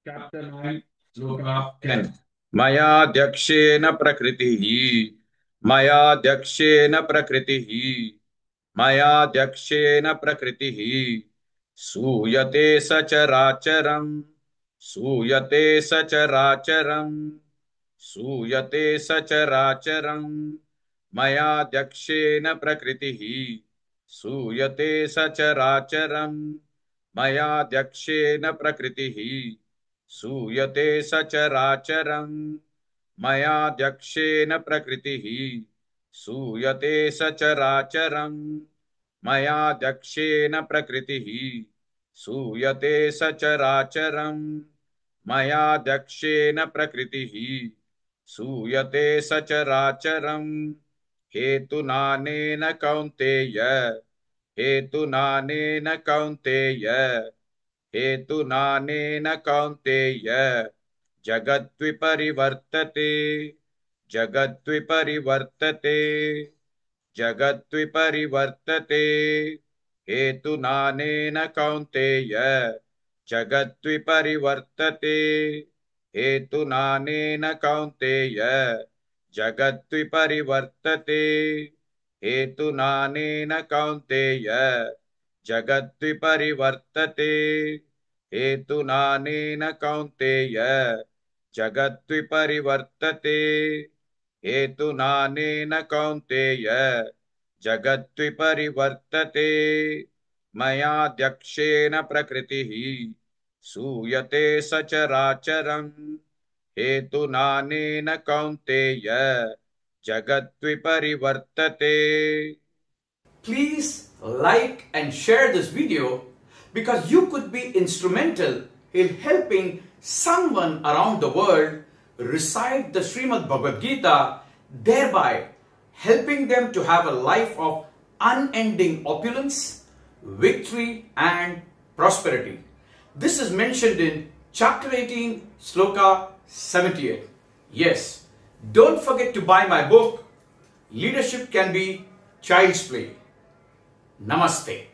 chapter 9, sloka 10. मयाध्यक्षेण प्रकृतिः मयाध्यक्षेण प्रकृतिः मयाध्यक्षेण प्रकृतिः सूयते सचराचरम् सूयते सचराचरम् सूयते सचराचरम् मयाध्यक्षेण प्रकृतिः सूयते सचराचरम् मयाध्यक्षेण प्रकृतिः सूयते सचराचरम् मयाध्यक्षेण प्रकृतिः सूयते सचराचरम् मयाध्यक्षेण प्रकृतिः सूयते सचराचरम् मयाध्यक्षेण प्रकृतिः सूयते सचराचरम् हेतुनानेन कौन्तेय हेतुनानेन कौन्तेय हेतुनानेन कौन्तेय जगद्विपरिवर्तते जगद्विपरिवर्तते जगद्विपरिवर्तते हेतुनानेन कौन्तेय जगद्विपरिवर्तते हेतुनानेन कौन्तेय जगद्विपरिवर्तते हेतुनानेन कौन्तेय जगद्विपरिवर्तते हेतुनानेन कौन्तेय जगद्विपरिवर्तते हेतुनानेन कौन्तेय जगद्विपरिवर्तते मयाध्यक्षेण प्रकृतिः सूयते सचराचरम् हेतुनानेन Kaunteya जगद्विपरिवर्तते। Please like and share this video because you could be instrumental in helping someone around the world recite the Srimad Bhagavad Gita, thereby helping them to have a life of unending opulence, victory and prosperity. This is mentioned in chapter 18, sloka 78. Yes, don't forget to buy my book, Leadership Can Be Child's Play. Namaste.